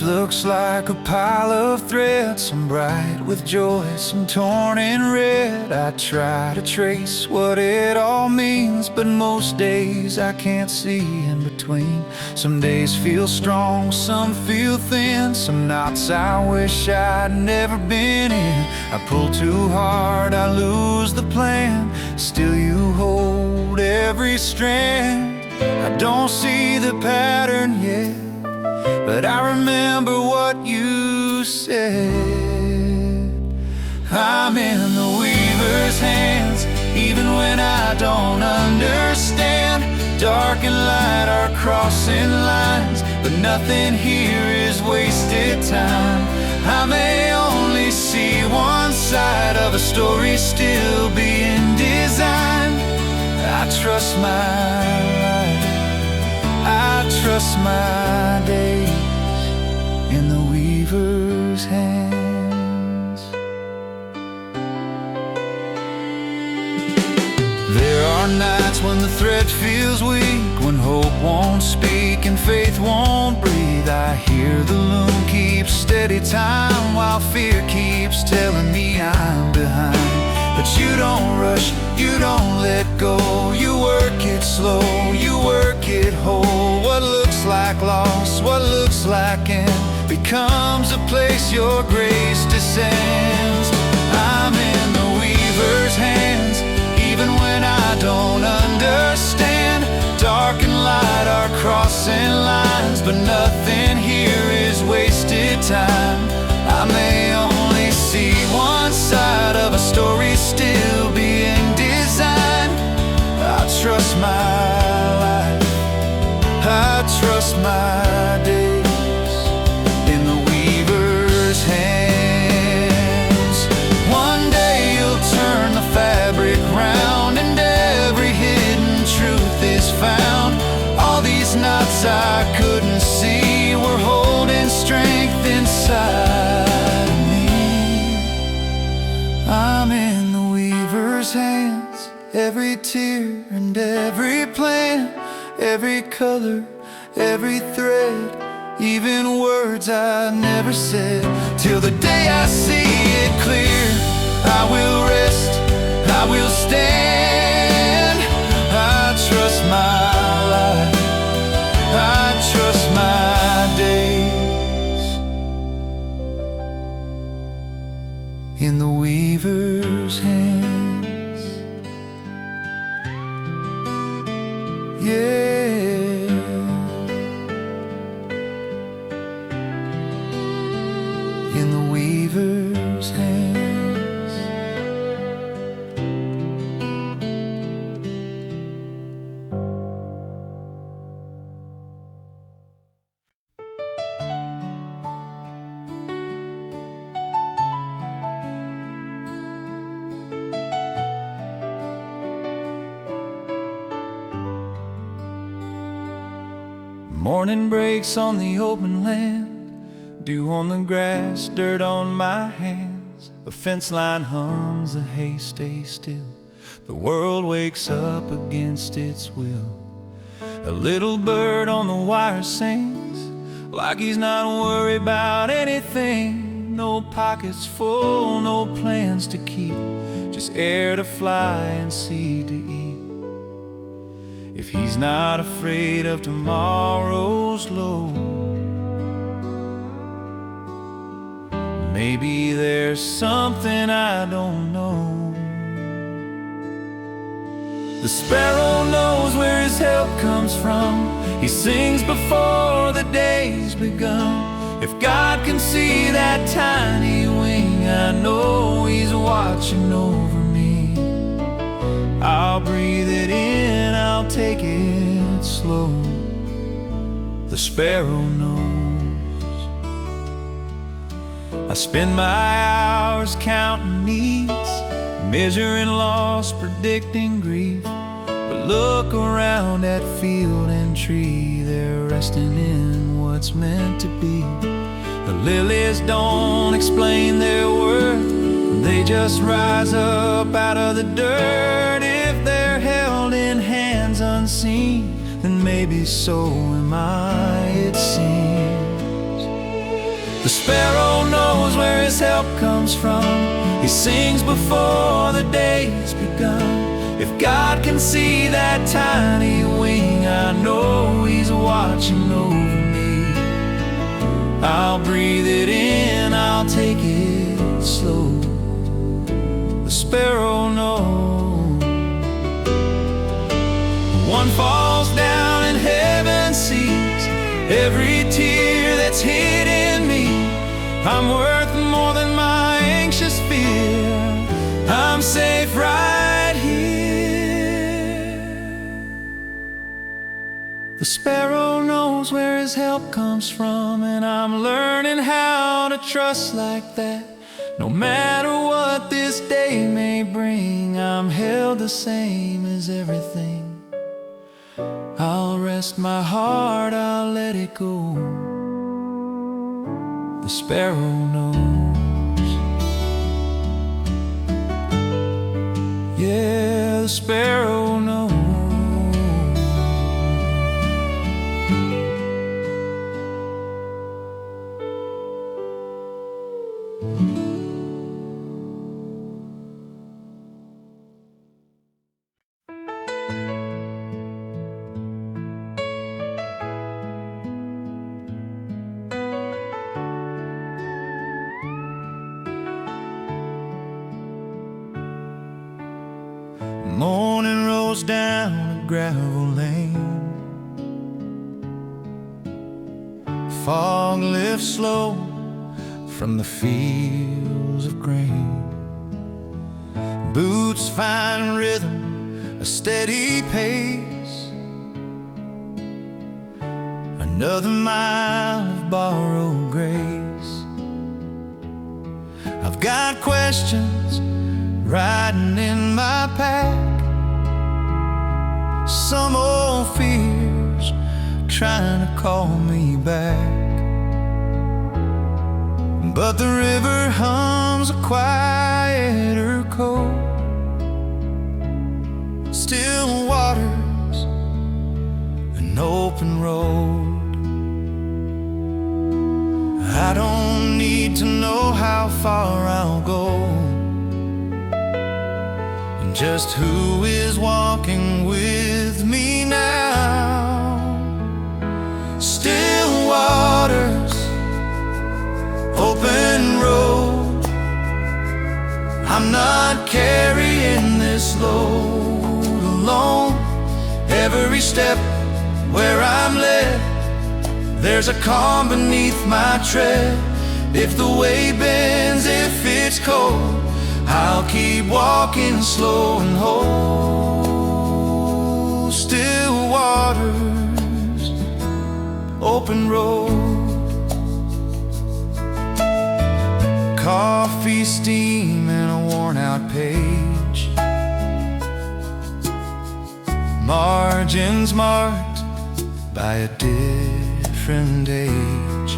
looks like a pile of thread, some bright with joy, some torn and red. I try to trace what it all means, but most days I can't see in between. Some days feel strong, some feel thin, some knots I wish I'd never been in. I pull too hard, I lose the plan, still you hold every strand. I don't see the pattern yet, but I remember what you said. I'm in the weaver's hands, even when I don't understand. Dark and light are crossing lines, but nothing here is wasted time. I may only see one side of a story still being designed. I trust my life, I trust my days in the weaver's hands. There are nights when the thread feels weak, when hope won't speak and faith won't breathe. I hear the loom keep steady time, while fear keeps telling me I'm behind. But you don't rush, you don't let go. You work it slow, you work it whole. What looks like loss, what looks like end, becomes a place your grace descends. I'm in the weaver's hands, even when I don't understand. Dark and light are crossing lines, but nothing here is wasted time. I may only see one side of a story still being designed. I trust my life, I trust my days in the weaver's hands. One day you'll turn the fabric round, and every hidden truth is found. All these knots I couldn't see were holding strength inside me. I'm in the weaver's hands, every tear and every plan, every color, every thread, even words I never said. Till the day I see it clear, I will rest, I will stand. I trust my life, I trust my days in the weaver's hands. Yeah, in the weaver's hands. Morning breaks on the open land, dew on the grass, dirt on my hands. A fence line hums, the hay stays still. The world wakes up against its will. A little bird on the wire sings, like he's not worried about anything. No pockets full, no plans to keep, just air to fly and seed to eat. If he's not afraid of tomorrow's load, maybe there's something I don't know. The sparrow knows where his help comes from. He sings before the day's begun. If God can see that tiny wing, I know he's watching over me. I'll breathe it in, I'll take it slow. The sparrow knows. I spend my hours counting needs, measuring loss, predicting grief. But look around at field and tree, they're resting in what's meant to be. The lilies don't explain their worth, they just rise up out of the dirt. If they're held in hands unseen, then maybe so am I, it seems. The sparrow knows where his help comes from. He sings before the day's begun. If God can see that tiny wing, I know He's watching over me. I'll breathe it in, I'll take it slow. The sparrow knows. One falls down and heaven sees every tear that's hid in me. I'm worth more than my anxious fear. I'm safe right here. The sparrow knows where his help comes from, and I'm learning how to trust like that. No matter what this day may bring, I'm held the same as everything. I'll rest my heart, I'll let it go. The sparrow knows. Yeah, the sparrow knows. Morning rolls down a gravel lane. Fog lifts slow from the fields of grain. Boots find rhythm, a steady pace. Another mile of borrowed grace. I've got questions riding in my pack. Some old fears trying to call me back. But the river hums a quieter code. Still waters, an open road. I don't need to know how far I'll go, just who is walking with me now. Still waters, open road. I'm not carrying this load alone. Every step where I'm led, there's a calm beneath my tread. If the way bends, if it's cold, I'll keep walking slow and whole. Still waters, open road. Coffee steam and a worn out page. Margins marked by a different age.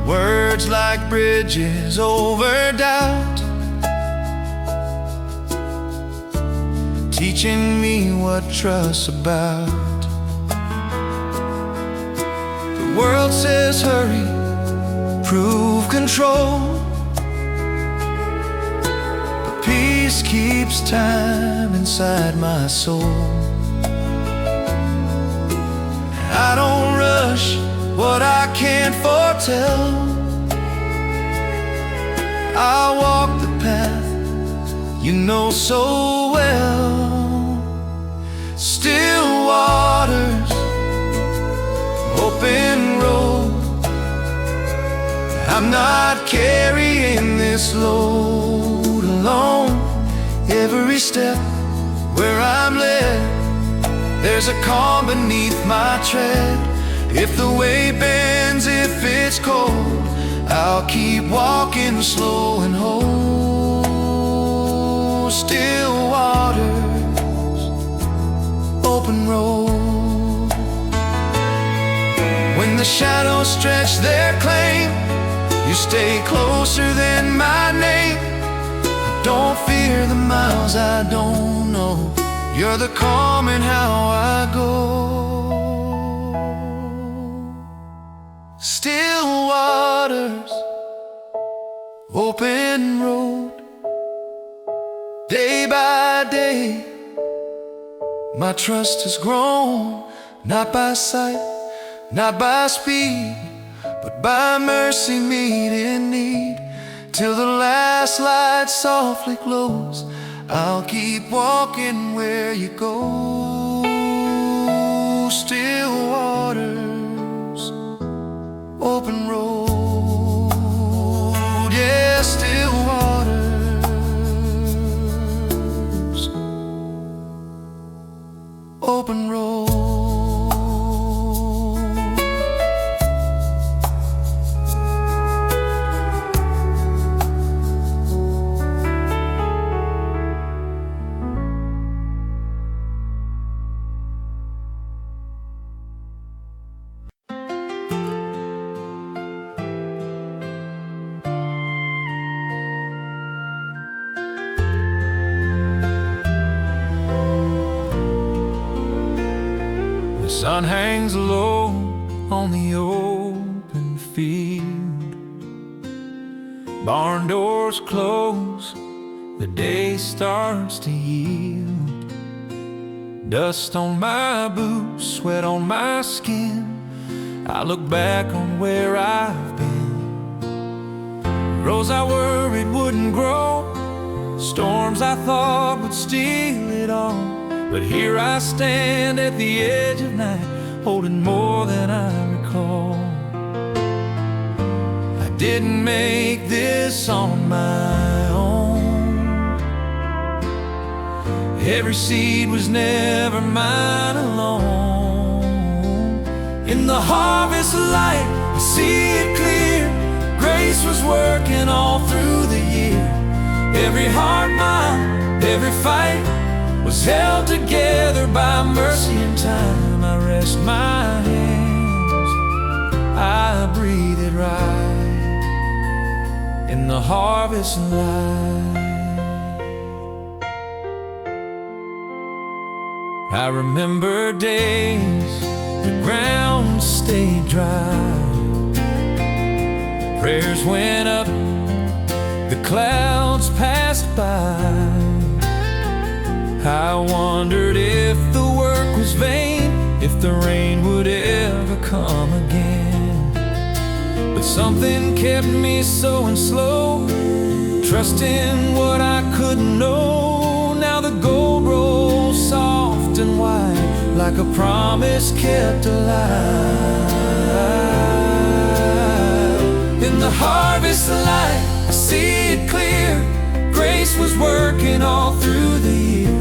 Words like bridges over doubt, teaching me what trust's about. The world says hurry, prove control, but peace keeps time inside my soul. I don't rush what I can't foretell. I'll walk the path you know so well. Still waters, open road. I'm not carrying this load alone. Every step where I'm led, there's a calm beneath my tread. If the way bends, if it's cold, I'll keep walking slow and whole. Still waters, open road. When the shadows stretch their claim, you stay closer than my name. Don't fear the miles I don't know. You're the calm in how I go. Still waters, open road. Day by day, my trust has grown, not by sight, not by speed, but by mercy meet in need. Till the last light softly glows, I'll keep walking where you go. Still waters, open road, yeah, still waters, open road. The sun hangs low on the open field. Barn doors close, the day starts to yield. Dust on my boots, sweat on my skin. I look back on where I've been. Rose I worried wouldn't grow, storms I thought would steal it all. But here I stand at the edge of night, holding more than I recall. I didn't make this on my own. Every seed was never mine alone. In the harvest light, I see it clear. Grace was working all through the year. Every hard mile, every fight was held together by mercy and time. I rest my hands, I breathe it right in the harvest light. I remember days the ground stayed dry. Prayers went up, the clouds passed by. I wondered if the work was vain, if the rain would ever come again. But something kept me sowing slow, trusting what I couldn't know. Now the gold rolls soft and white, like a promise kept alive. In the harvest light, I see it clear. Grace was working all through the year.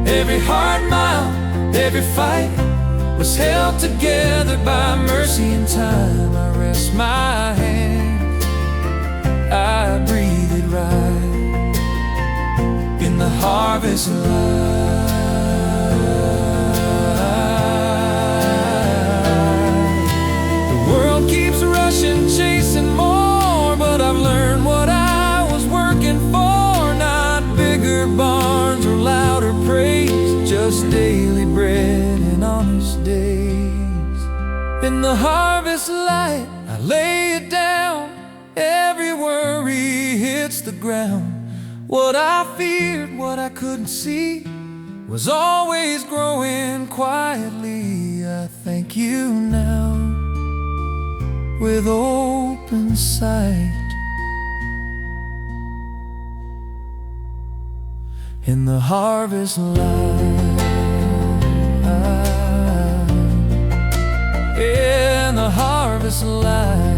Every hard mile, every fight was held together by mercy and time. I rest my hands, I breathe it right in the harvest light. The world keeps rushing, chasing more, but I've learned what I was working for. Not bigger barns or louder praise, just daily bread and honest days. In the harvest light, I lay it down. Every worry hits the ground. What I feared, what I couldn't see, was always growing quietly. I thank you now with open sight. In the harvest light, in the harvest light.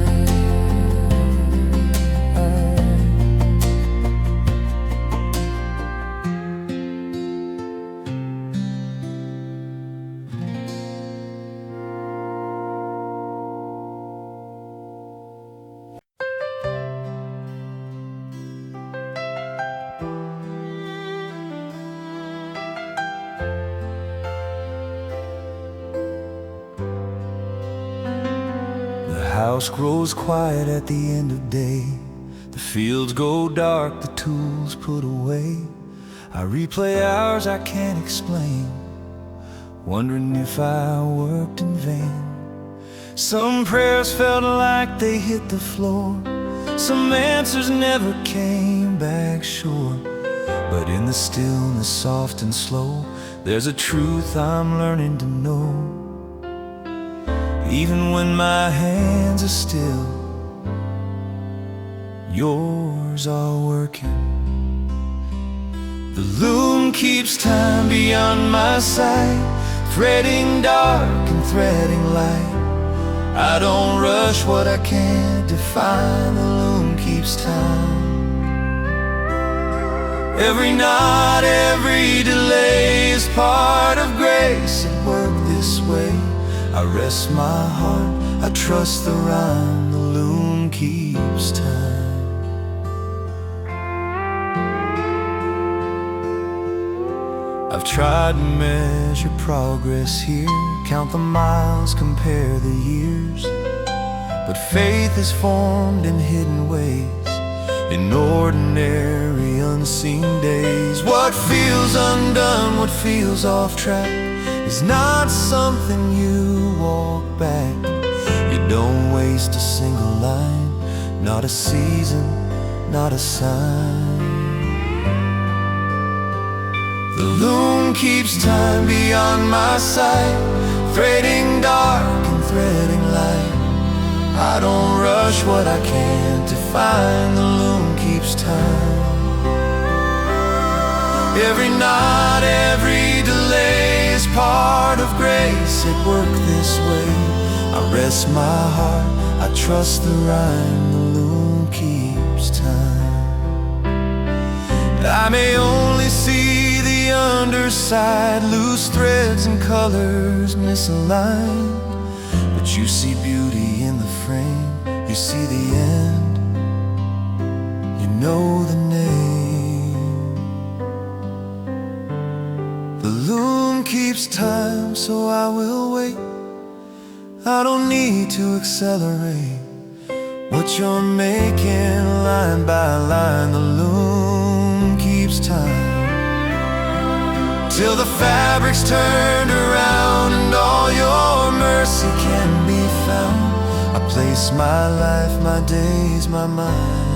The house grows quiet at the end of day. The fields go dark, the tools put away. I replay hours I can't explain, wondering if I worked in vain. Some prayers felt like they hit the floor. Some answers never came back sure. But in the stillness, soft and slow, there's a truth I'm learning to know. Even when my hands are still, yours are working. The loom keeps time beyond my sight, threading dark and threading light. I don't rush what I can't define. The loom keeps time. Every knot, every delay is part of grace at work this way. I rest my heart, I trust the rhyme. The loom keeps time. I've tried to measure progress here, count the miles, compare the years. But faith is formed in hidden ways, in ordinary unseen days. What feels undone, what feels off track, is not something you walk back. You don't waste a single line, not a season, not a sign. The loom keeps time beyond my sight, threading dark and threading light. I don't rush what I can't define. The loom keeps time. Every knot, every delay is part of grace at work this way. I rest my heart, I trust the rhyme. The loom keeps time. I may only see the underside, loose threads and colors misaligned, but you see beauty in the frame, you see the end, you know the name. The loom keeps time, so I will wait. I don't need to accelerate what you're making line by line. The loom keeps time till the fabric's turned around and all your mercy can be found. I place my life, my days, my mind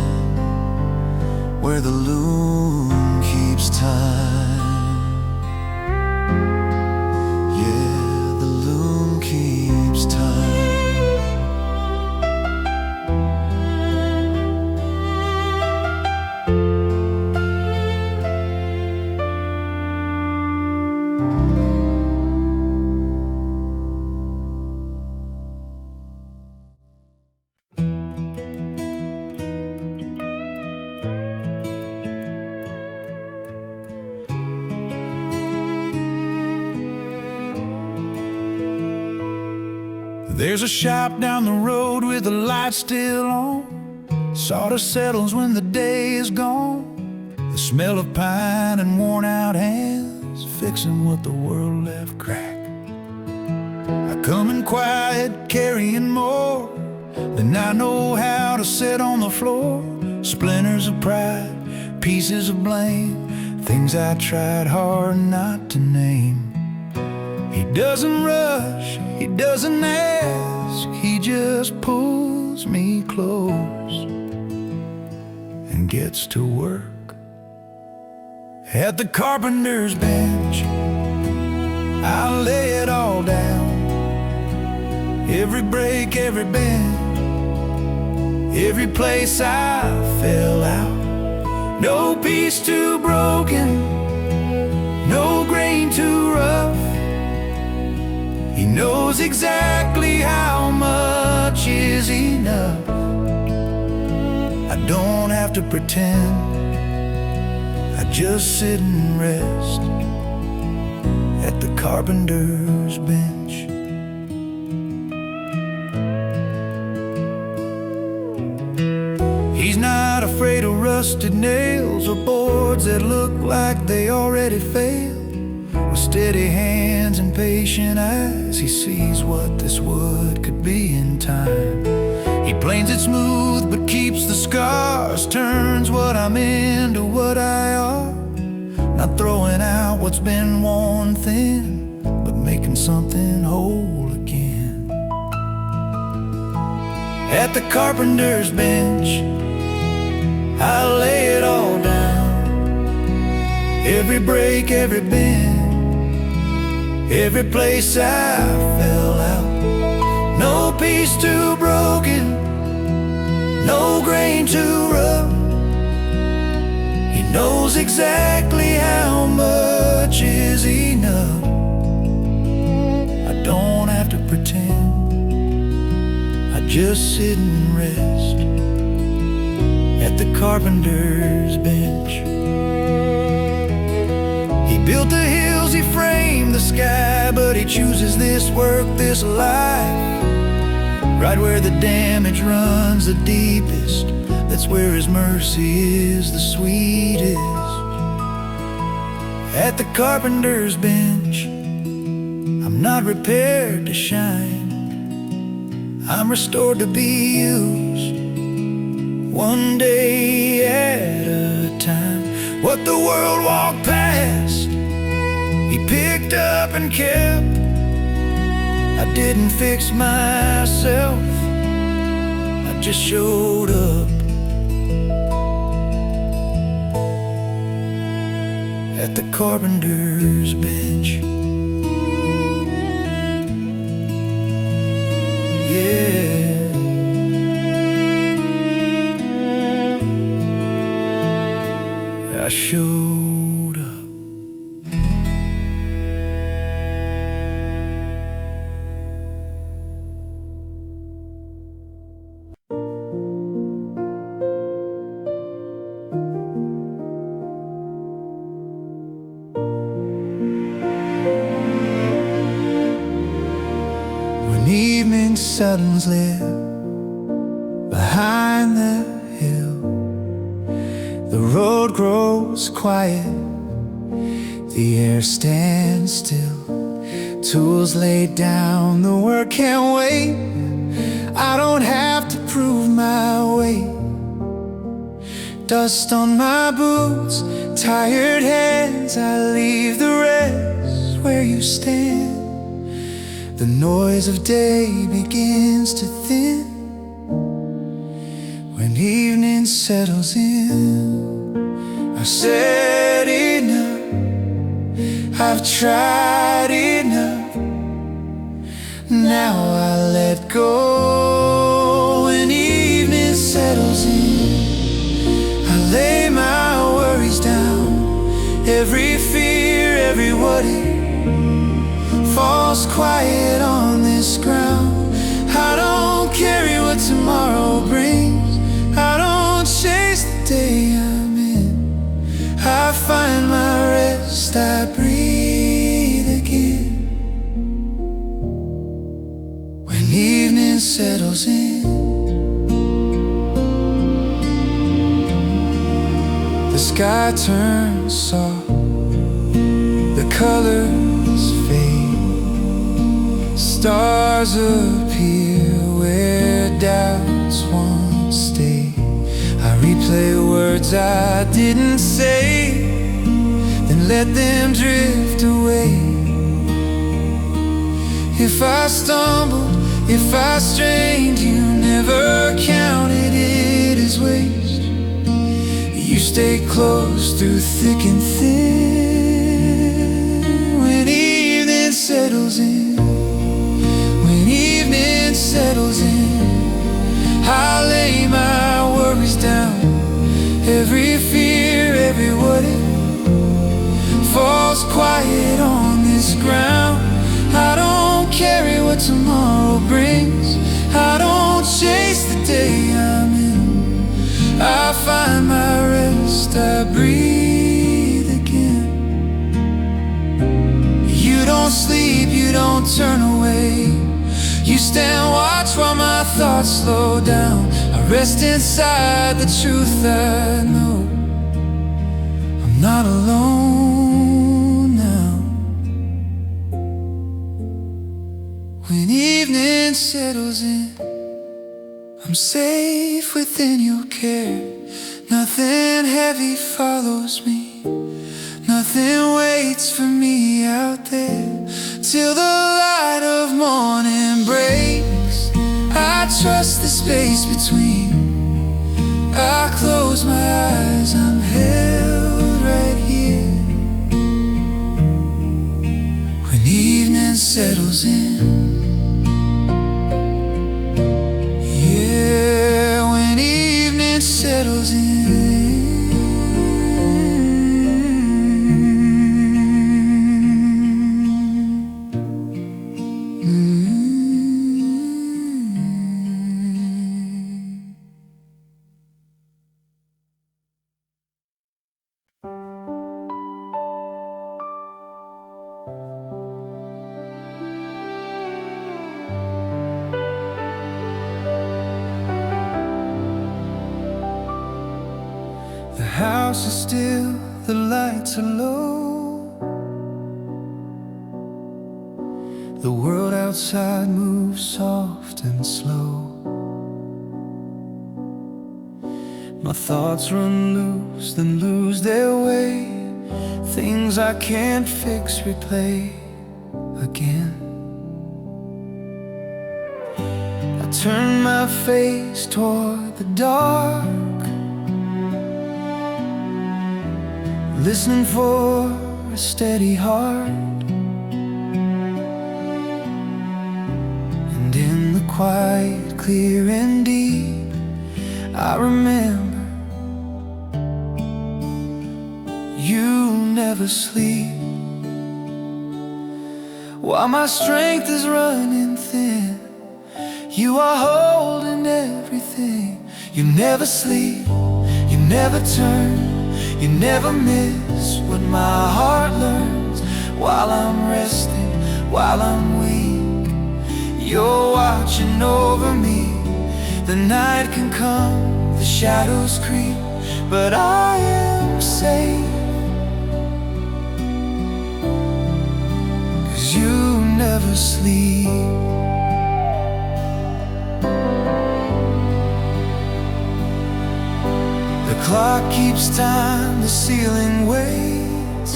where the loom keeps time. Yeah, the loom keeps time. There's a shop down the road with the lights still on. Sawdust settles when the day is gone. The smell of pine and worn out hands, fixing what the world left cracked. I come in quiet, carrying more than I know how to set on the floor. Splinters of pride, pieces of blame, things I tried hard not to name. He doesn't rush, he doesn't ask, he just pulls me close and gets to work. At the carpenter's bench, I lay it all down. Every break, every bend, every place I fell out. No piece too broken, no grain too rough. He knows exactly how much is enough. I don't have to pretend, I just sit and rest at the carpenter's bench. He's not afraid of rusted nails or boards that look like they already failed. With steady hands and patient eyes, he sees what this wood could be in time. He planes it smooth but keeps the scars, turns what I'm into what I are. Not throwing out what's been worn thin, but making something whole again. At the carpenter's bench, I lay it all down. Every break, every bend, every place I fell out. No piece too broken, no grain too rough. He knows exactly how much is enough. I don't have to pretend, I just sit and rest at the carpenter's bench. He built the hills, he framed the sky, but he chooses this work, this life, right where the damage runs the deepest. That's where his mercy is the sweetest. At the carpenter's bench, I'm not repaired to shine, I'm restored to be used, one day at a time. What the world walked past, he picked up and kept. I didn't fix myself, I just showed up. At the carpenter's bench. Yeah, I showed up. When evening suns live behind the hill, the road grows quiet, the air stands still. Tools laid down, the work can't wait. I don't have to prove my weight. Dust on my boots, tired hands, I leave the rest where you stand. The noise of day begins to thin when evening settles in. I've said enough, I've tried enough. Now I let go. When evening settles in, I lay my worries down. Every fear, every what if falls quiet on this ground. I don't carry what tomorrow brings, I don't chase the day I'm in. I find my rest, I breathe again. When evening settles in, the sky turns soft, the colors fade, stars appear where doubts once stayed. I replay words I didn't say, then let them drift away. If I stumbled, if I strained, you never counted it as waste. You stay close through thick and thin. When evening settles in, when evening settles in, I lay my worries down. Every fear, every what if falls quiet on this ground. I don't carry what tomorrow brings, I don't chase the day I'm in. I find my rest, I breathe again. You don't sleep, you don't turn away, you stand watch while my thoughts slow down. I rest inside the truth I know, I'm not alone now. When evening settles in, I'm safe within your care. Nothing heavy follows me, nothing waits for me out there. Till the light of morning breaks, I trust the space between. I close my eyes, I'm held right here. When evening settles in, yeah, when evening settles in. The house is still, the lights are low. The world outside moves soft and slow. My thoughts run loose, then lose their way. Things I can't fix, replay again. I turn my face toward the dark, listening for a steady heart. And in the quiet, clear and deep, I remember you never sleep. While my strength is running thin, you are holding everything. You never sleep, you never turn, you never miss what my heart learns. While I'm resting, while I'm weak, you're watching over me. The night can come, the shadows creep, but I am safe, 'cause you never sleep. The clock keeps time, the ceiling waits.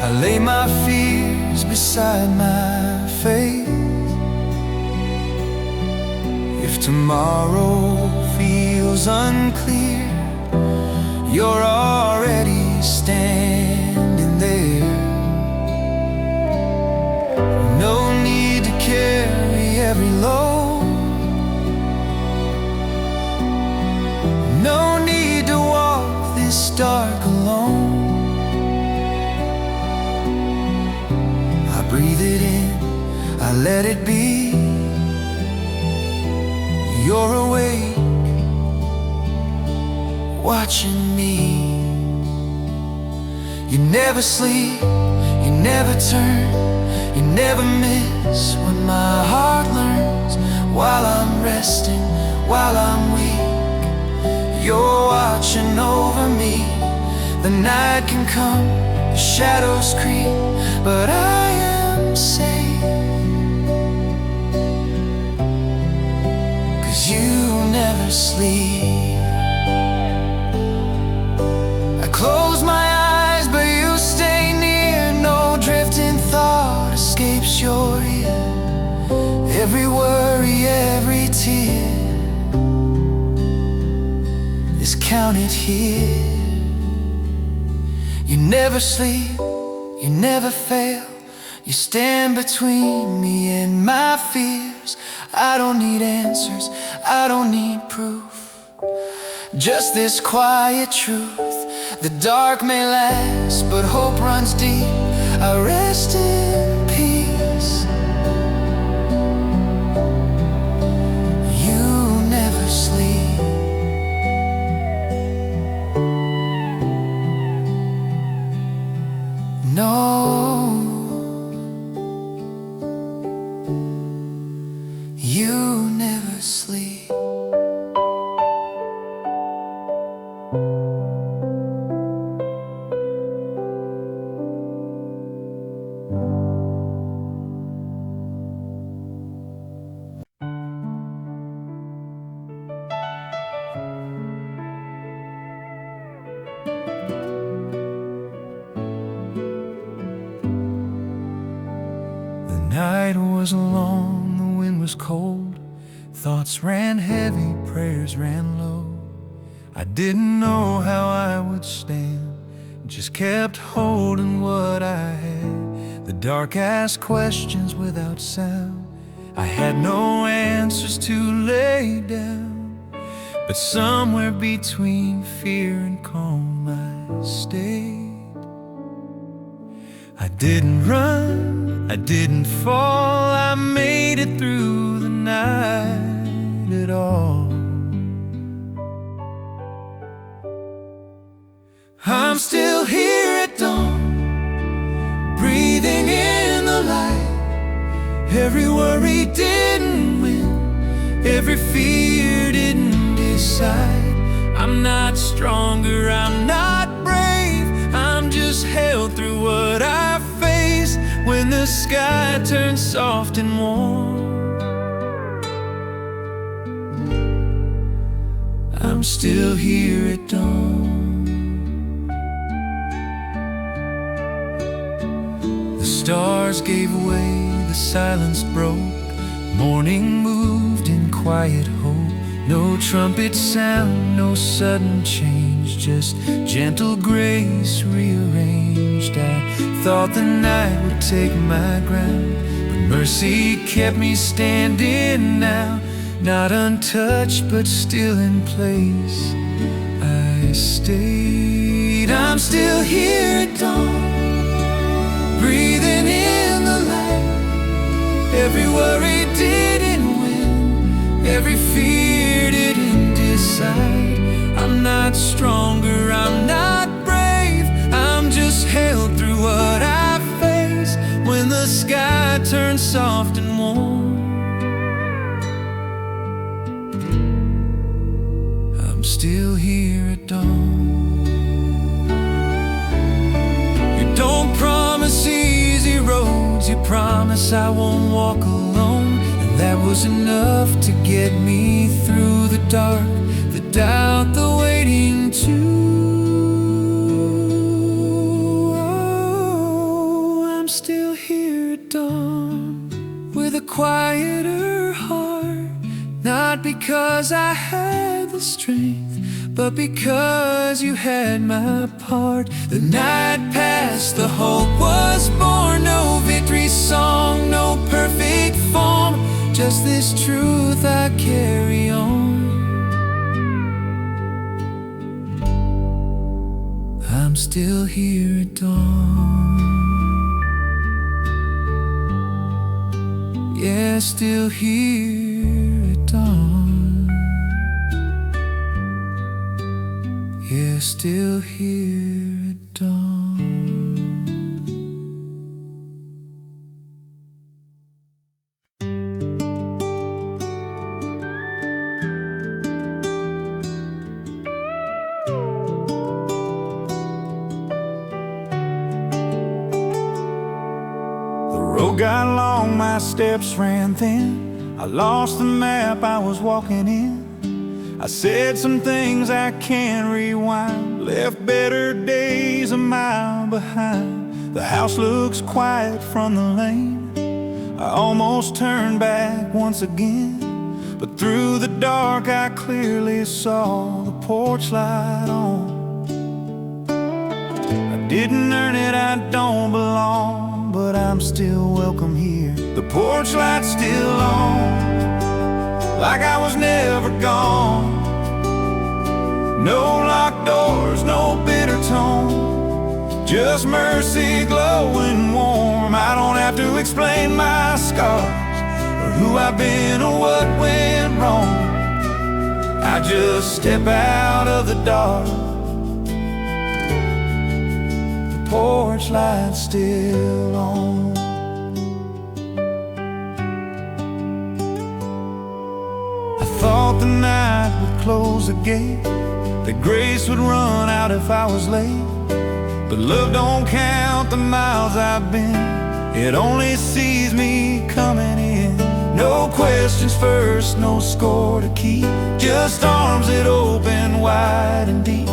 I lay my fears beside my faith. If tomorrow feels unclear, you're already standing there. No need to carry every load, no need to walk this dark alone. I breathe it in, I let it be. You're awake, watching me. You never sleep, you never turn, you never miss what my heart learns. While I'm resting, while I'm weak, you're watching over me. The night can come, the shadows creep, but I am safe, 'cause you never sleep. I close my eyes, but you stay near. No drifting thought escapes your ear. Every worry, every tear is counted here. You never sleep, you never fail. You stand between me and my fears. I don't need answers, I don't need proof, just this quiet truth. The dark may last, but hope runs deep. I rest in peace. You never sleep. No, you never sleep. The night was long was cold. Thoughts ran heavy, prayers ran low. I didn't know how I would stand, just kept holding what I had. The dark asked questions without sound. I had no answers to lay down, but somewhere between fear and calm I stayed. I didn't run, I didn't fall, I made it through the night at all. I'm still here at dawn, breathing in the light. Every worry didn't win, every fear didn't decide. I'm not stronger, I'm not brave, I'm just held through what I face. When the sky turns soft and warm, I'm still here at dawn. The stars gave way, the silence broke. Morning moved in quiet hope. No trumpet sound, no sudden change, just gentle grace rearranged. I thought the night would take my ground, but mercy kept me standing now. Not untouched, but still in place, I stayed. I'm still here at dawn, breathing in the light. Every worry didn't win, every fear didn't decide. I'm not stronger, I'm not brave, I'm just held through what I face. When the sky turns soft and warm, I'm still here at dawn. You don't promise easy roads, you promise I won't walk alone. And that was enough to get me through the dark, the doubt, the waiting too. Oh, I'm still here at dawn, with a quieter heart. Not because I had the strength, but because you had my part. The night passed, the hope was born. No victory song, no perfect form, just this truth I carry on. I'm still here at dawn. Yeah, still here at dawn. Yeah, still here at dawn. The road got long, my steps ran thin. I lost the map I was walking in. I said some things I can't rewind, left better days a mile behind. The house looks quiet from the lane. I almost turned back once again, but through the dark I clearly saw the porch light on. I didn't earn it, I don't belong, but I'm still welcome here. The porch light's still on, like I was never gone. No locked doors, no bitter tone, just mercy glowing warm. I don't have to explain my scars, or who I've been, or what went wrong. I just step out of the dark, the porch light's still on. I thought the night would close the gate, that grace would run out if I was late. But love don't count the miles I've been, it only sees me coming in. No questions first, no score to keep, just arms that open wide and deep.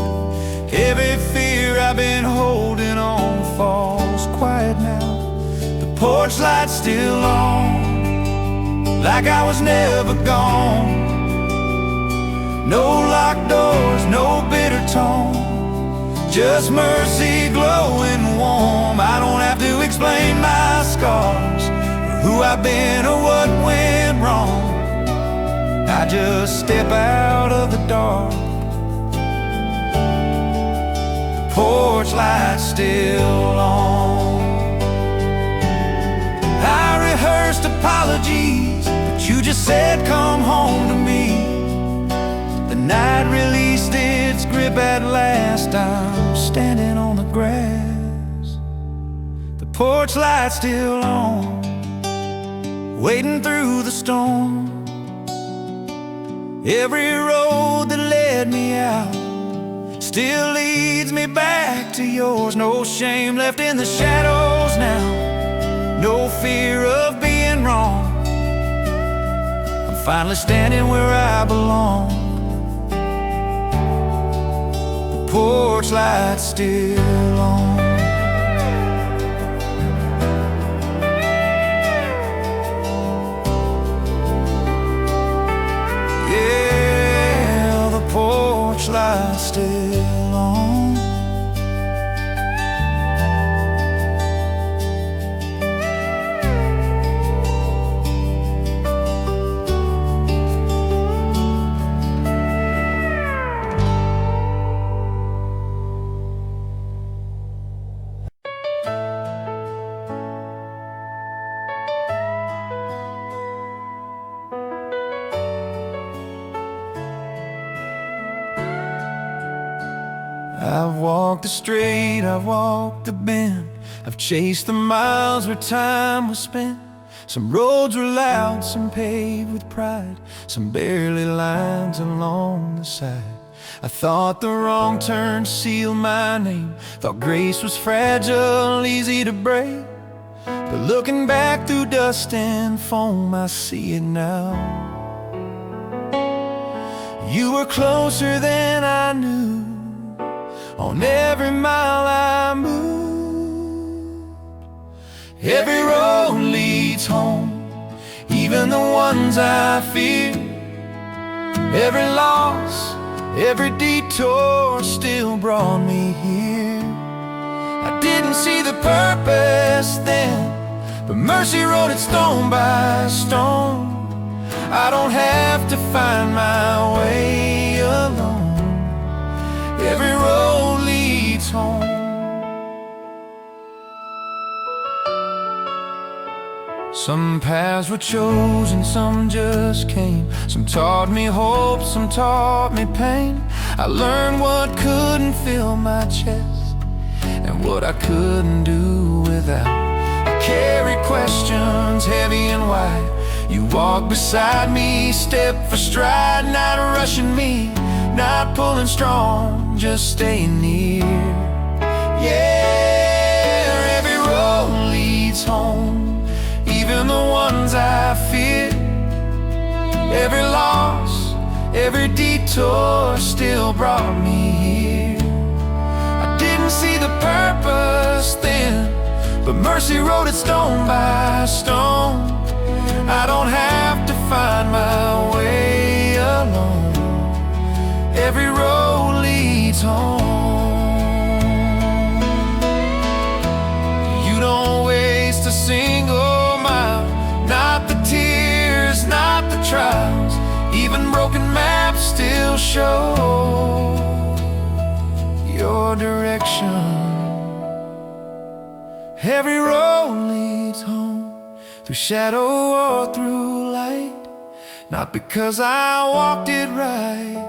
Every fear I've been holding on falls quiet now. The porch light's still on, like I was never gone. No locked doors, no bitter tone, just mercy glowing warm. I don't have to explain my scars, or who I've been or what went wrong. I just step out of the dark, porch light still on. I rehearsed apologies, but you just said come home to me. The night released its grip at last. I'm standing on the grass, the porch light still on, waiting through the storm. Every road that led me out still leads me back to yours. No shame left in the shadows now, no fear of being wrong. I'm finally standing where I belong, the porch light still on. Yeah, the porch light still on. I've walked the straight, I've walked the bend, I've chased the miles where time was spent. Some roads were loud, some paved with pride, some barely lines along the side. I thought the wrong turn sealed my name, thought grace was fragile, easy to break. But looking back through dust and foam, I see it now. You were closer than I knew, on every mile I moved. Every road leads home, even the ones I fear. Every loss, every detour still brought me here. I didn't see the purpose then, but mercy wrote it stone by stone. I don't have to find my way alone. Every road leads home. Some paths were chosen, some just came. Some taught me hope, some taught me pain. I learned what couldn't fill my chest and what I couldn't do without. I carried questions heavy and wide. You walked beside me, step for stride, not rushing me, not pulling strong, just staying near. Yeah, every road leads home, even the ones I fear. Every loss, every detour still brought me here. I didn't see the purpose then, but mercy wrote it stone by stone. I don't have to find my way alone. Every road leads home. You don't waste a single mile, not the tears, not the trials. Even broken maps still show your direction. Every road leads home, through shadow or through light. Not because I walked it right,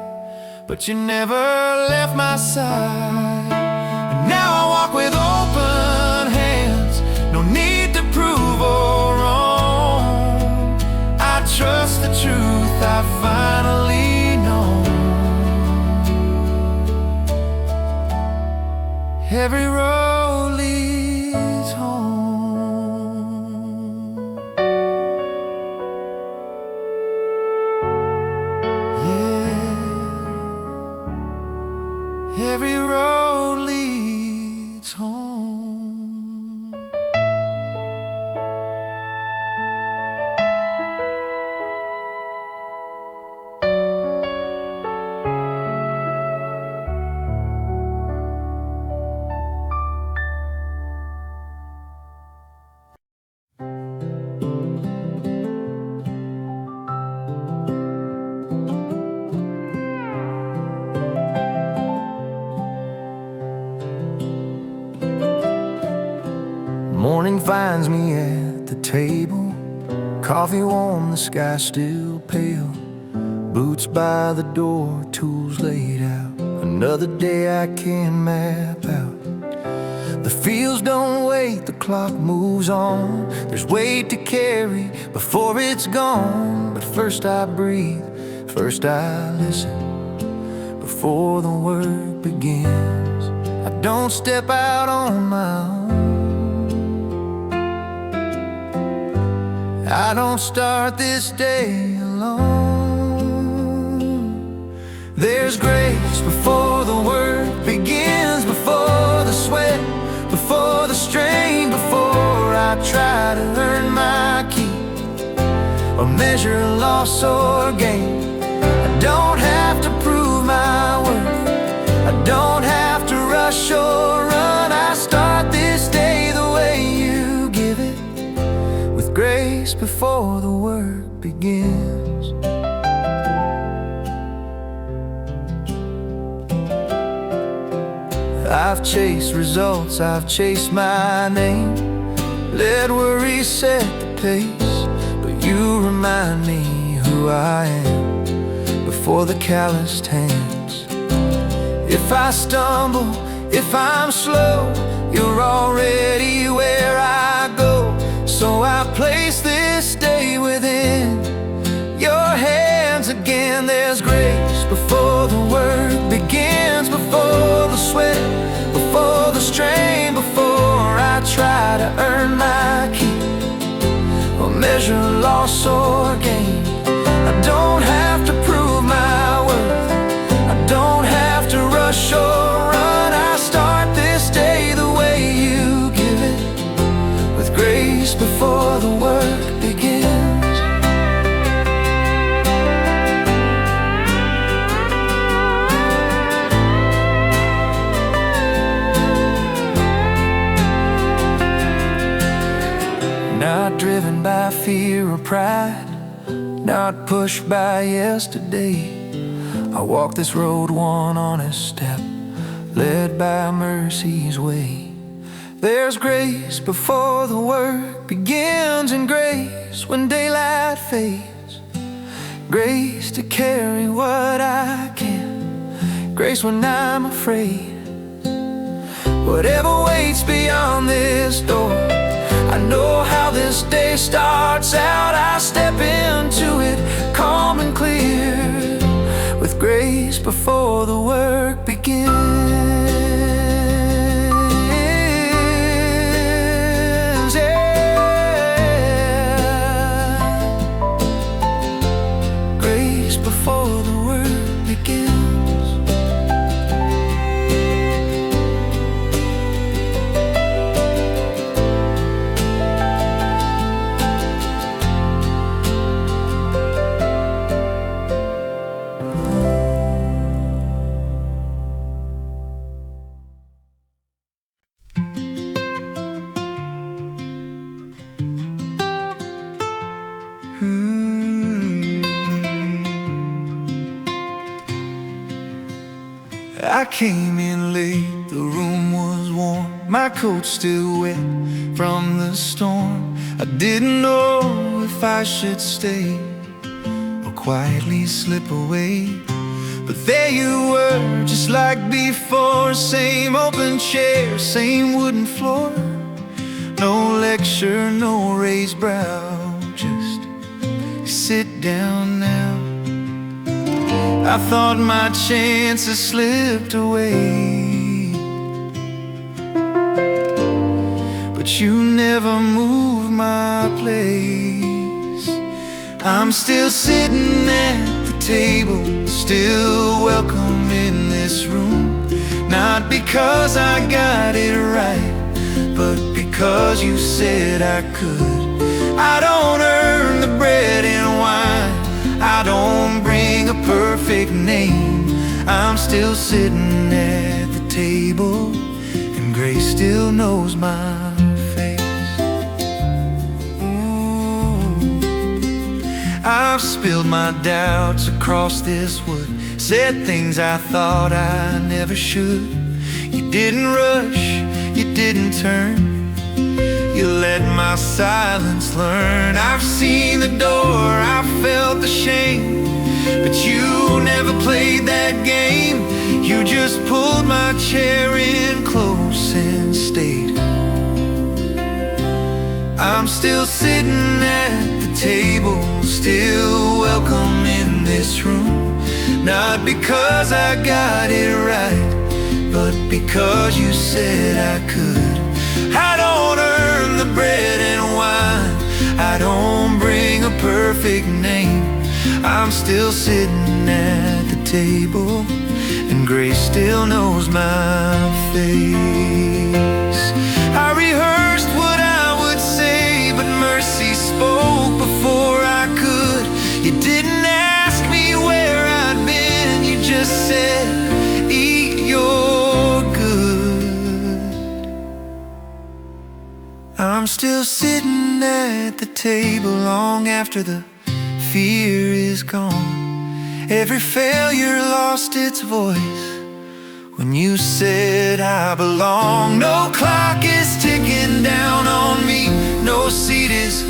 but you never left my side. And now I walk with open hands, no need to prove or wrong. I trust the truth I finally know. Every road leads home. Every road leads home. Morning finds me at the table, coffee warm, the sky still pale, boots by the door, tools laid out. Another day I can map out. The fields don't wait, the clock moves on. There's weight to carry before it's gone. But first I breathe, first I listen, before the work begins. I don't step out on my own. I don't start this day alone. There's grace before the work begins, before the sweat, before the strain, before I try to earn my keep or measure loss or gain. I don't have to prove my worth, I don't have to rush or run. I start this day the way you give it, with grace before the work begins. I've chased results, I've chased my name, let worry set the pace, but you remind me who I am before the calloused hands. If I stumble, if I'm slow, you're already where I go. So I place this day within your hands again. There's grace before the work begins, before the sweat, before the strain, before I try to earn my keep or measure loss or gain. I don't have to prove my worth, I don't have to rush or run. I start this day the way you give it, with grace before the work begins. Not driven by fear or pride, not pushed by yesterday. I walk this road one honest step, led by mercy's way. There's grace before the work begins, and grace when daylight fades, grace to carry what I can, grace when I'm afraid. Whatever waits beyond this door, I know how this day starts out. I step into it calm and clear, with grace before the work begins. Yeah. Grace before the work begins. I came in late, the room was warm, my coat still wet from the storm. I didn't know if I should stay or quietly slip away, but there you were, just like before. Same open chair, same wooden floor, no lecture, no raised brow, just sit down now. I thought my chances slipped away, but you never moved my place. I'm still sitting at the table, still welcome in this room. Not because I got it right, but because you said I could. I don't earn the bread and wine, I don't bring a perfect name. I'm still sitting at the table, and grace still knows my face. Ooh. I've spilled my doubts across this wood, said things I thought I never should. You didn't rush, you didn't turn, you let my silence learn. I've seen the door, I've felt the shame, but you never played that game. You just pulled my chair in close and stayed. I'm still sitting at the table, still welcome in this room. Not because I got it right, but because you said I could. I don't earn the bread and wine, I don't bring a perfect name. I'm still sitting at the table, and grace still knows my face. I rehearsed what I would say, but mercy spoke before I could. You didn't ask me where I'd been, you just said, eat your good. I'm still sitting at the table long after the fear is gone. Every failure lost its voice when you said I belong. No clock is ticking down on me, no seat is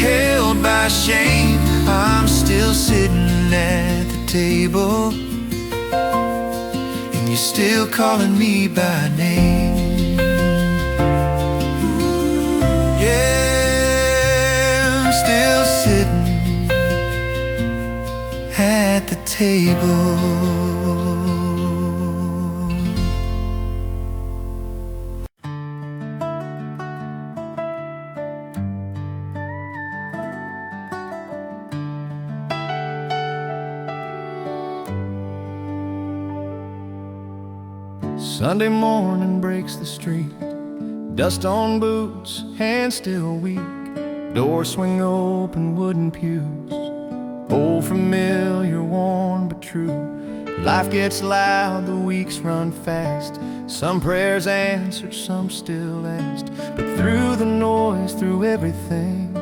held by shame. I'm still sitting at the table, and you're still calling me by name. Yeah, I'm still sitting at the table. Sunday morning breaks the street, dust on boots, hands still weak. Doors swing open, wooden pews, old familiar, worn but true. Life gets loud, the weeks run fast. Some prayers answered, some still asked. But through the noise, through everything,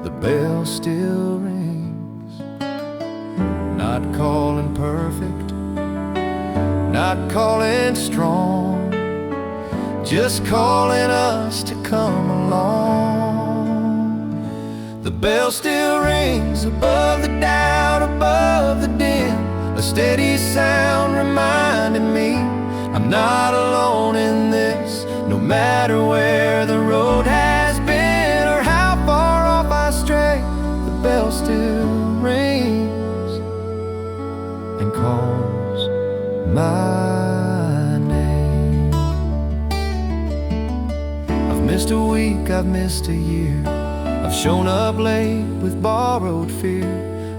the bell still rings. Not calling perfect, not calling strong, just calling us to come along. The bell still rings above the doubt, above the din, a steady sound reminding me I'm not alone in this. No matter where the road has been or how far off I stray, the bell still rings and calls my name. I've missed a week, I've missed a year, I've shown up late with borrowed fear.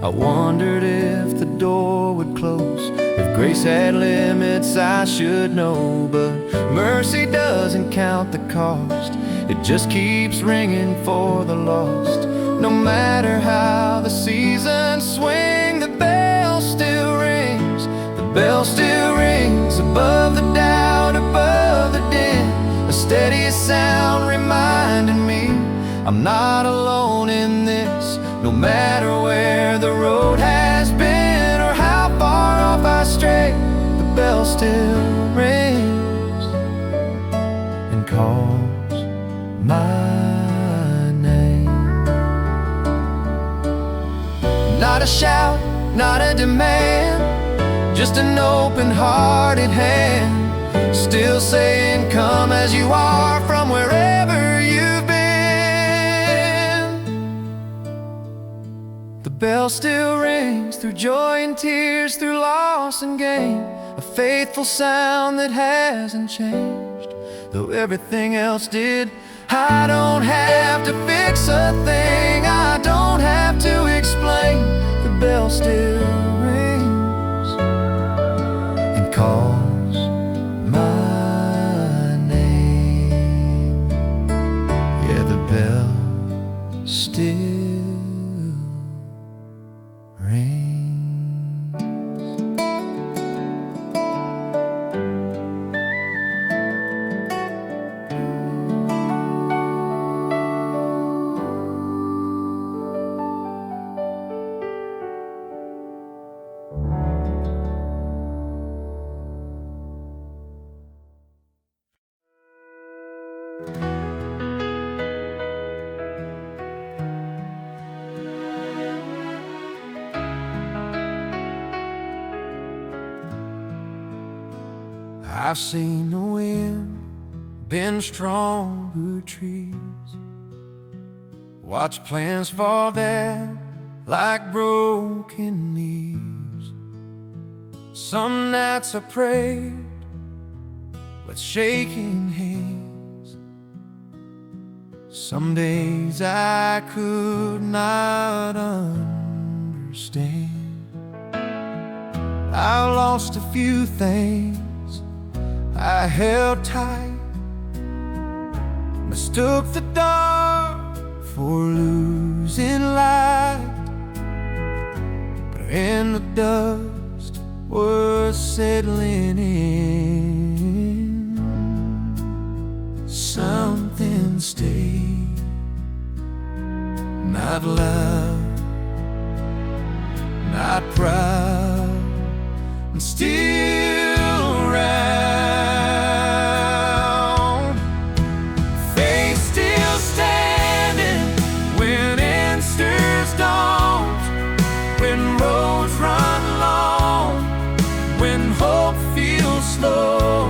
I wondered if the door would close, if grace had limits I should know. But mercy doesn't count the cost, it just keeps ringing for the lost. No matter how the seasons swing, the bell still rings. The bell still rings above the doubt, above the din, a steady sound reminding me I'm not alone in this. No matter where the road has been or how far off I stray, the bell still rings and calls my name. Not a shout, not a demand, just an open-hearted hand, still saying come as you are from wherever you've been. The bell still rings through joy and tears, through loss and gain, a faithful sound that hasn't changed, though everything else did. I don't have to fix a thing, I don't have to explain. The bell still rings and calls my name. Yeah, the bell still rings. I've seen the wind bend stronger trees, watch plants fall down like broken leaves. Some nights I prayed with shaking hands. Some days I could not understand. I lost a few things I held tight, mistook the dark for losing light. But when the dust was settling in, something stayed, not love, not proud, and still around. Faith still standing when answers don't, when roads run long, when hope feels slow.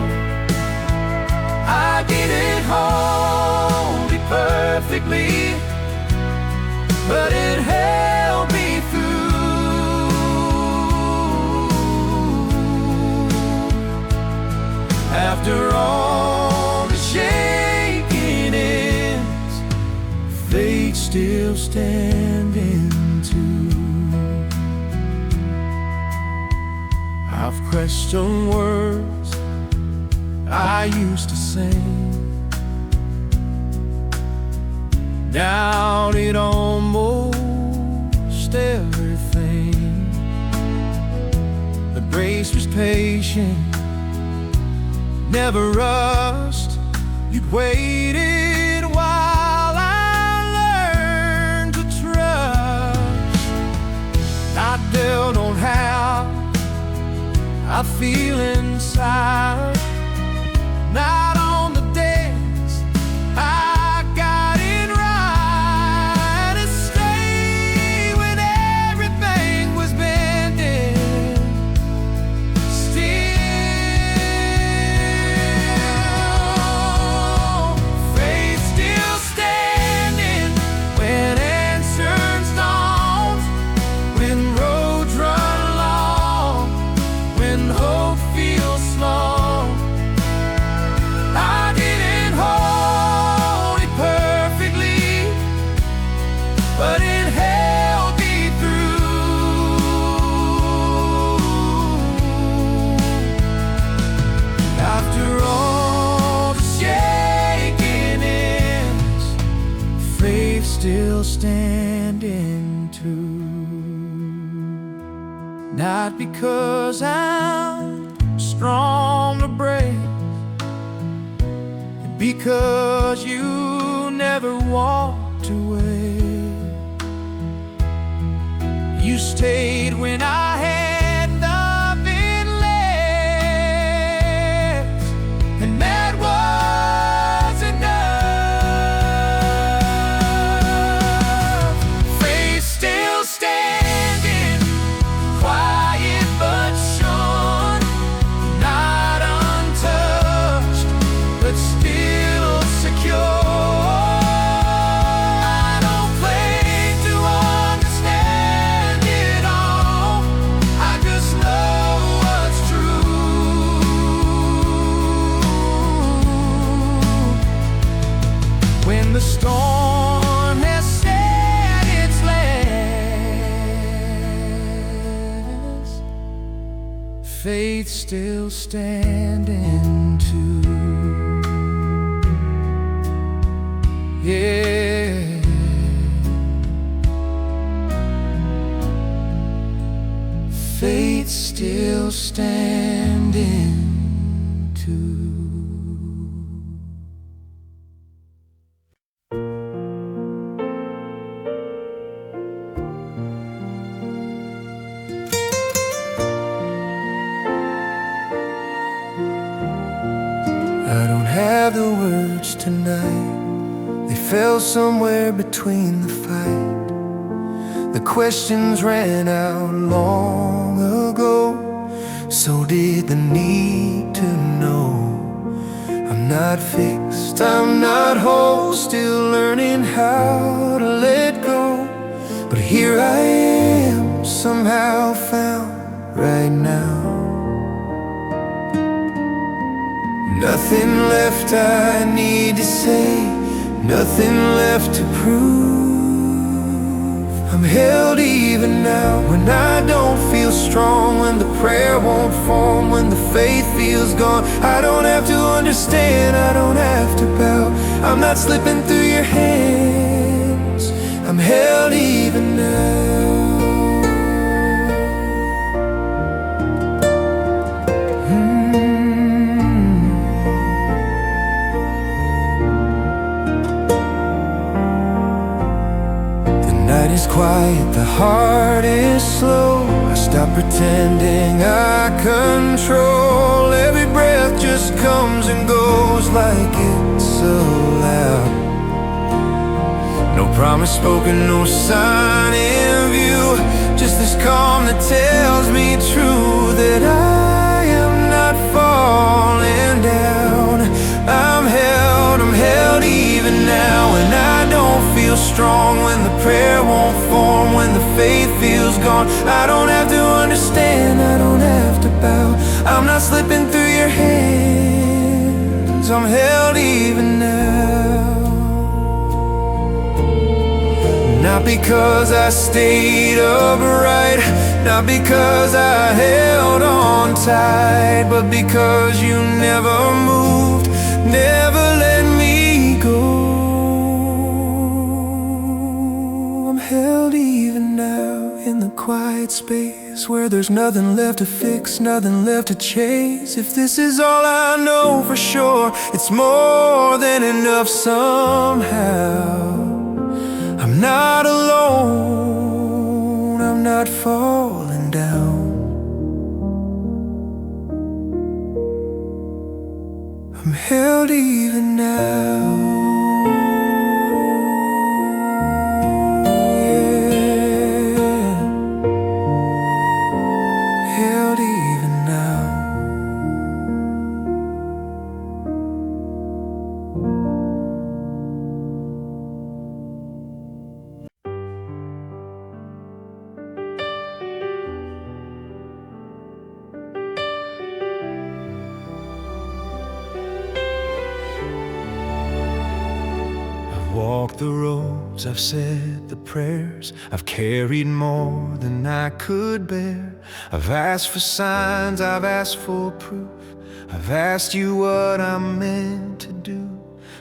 I didn't hold it perfectly, but it held me through. After all the shaking ends, faith still standing too. I've questioned words I used to sing, doubted almost everything. But grace was patient, never rushed. You'd waited while I learned to trust. Not dealt on how I feel inside, not on the days I got it right. It stayed when everything was bending. Still, faith still standing when answers don't, when roads run long, when hope feels slow. I didn't hold it perfectly, but it held me through. After all the shaking ends, faith still standing too. Not because I'm strong or brave, because you never walked away. You stayed when I had nothing left, and that was enough. Faith still standing, quiet but sure, not untouched, but still secure. I don't claim to understand it all, I just know what's true. When the storm has set its last, faith still standing too. Yeah, faith still standing too. I don't have the words tonight, they fell somewhere between the fight. The questions ran out long ago, so did the need to know. I'm not fixed, I'm not whole, still learning how to let go. But here I am, somehow found right now. Nothing left I need to say, nothing left to prove. I'm held even now when I don't feel strong, when the prayer won't form, when the faith feels gone. I don't have to understand, I don't have to bow. I'm not slipping through your hands, I'm held even now. Is quiet, the heart is slow. I stop pretending I control. Every breath just comes and goes like it's allowed. No promise spoken, no sign in view, just this calm that tells me true that I am not falling down. I'm held even now, and I don't feel strong when the prayer won't form, when the faith feels gone. I don't have to understand, I don't have to bow. I'm not slipping through your hands, I'm held even now. Not because I stayed upright, not because I held on tight, but because you never moved, never let me go. Held even now in the quiet space where there's nothing left to fix, nothing left to chase. If this is all I know for sure, it's more than enough somehow. I'm not alone, I'm not falling down. I'm held even now. Walked the roads, I've said the prayers, I've carried more than I could bear. I've asked for signs, I've asked for proof, I've asked you what I'm meant to do.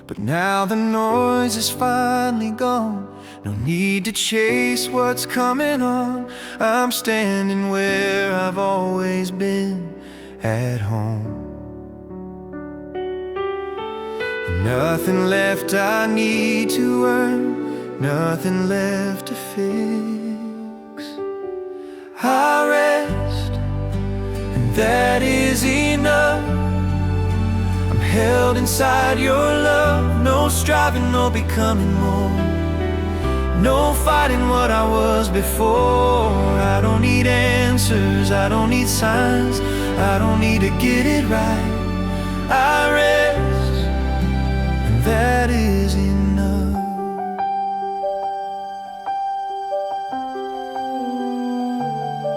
But now the noise is finally gone, no need to chase what's coming on. I'm standing where I've always been, at home. Nothing left I need to earn, nothing left to fix. I rest, and that is enough. I'm held inside your love, no striving, no becoming more, no fighting what I was before. I don't need answers, I don't need signs, I don't need to get it right. I rest, that is enough.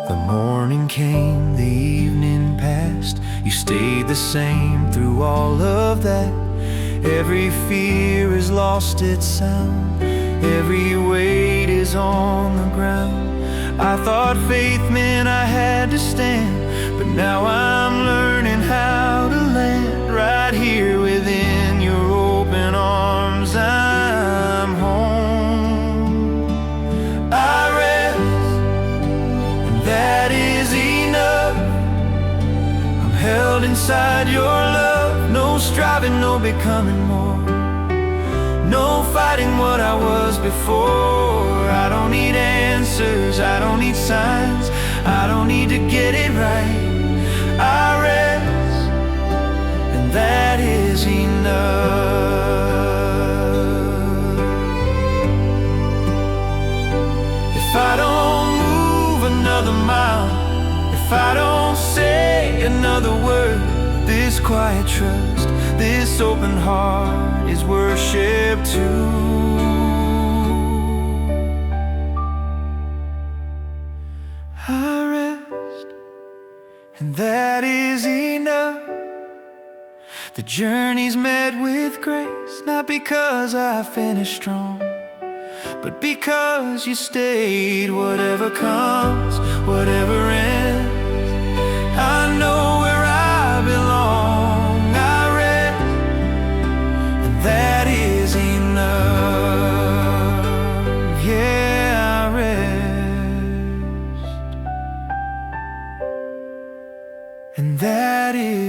The morning came, the evening passed. You stayed the same through all of that. Every fear has lost its sound, every weight is on the ground. I thought faith meant I had to stand, but now I'm learning how to land right here within your open arms. I'm home. I rest, and that is enough. I'm held inside your love, no striving, no becoming more, no fighting what I was before. I don't need answers, I don't need signs, I don't need to get it right. I rest, and that is enough. If I don't move another mile, if I don't say word, this quiet trust, this open heart is worship too. I rest, and that is enough. The journey's met with grace, not because I finished strong, but because you stayed. Whatever comes, whatever ends, I know where I belong. I rest, and that is enough. Yeah, I rest, and that is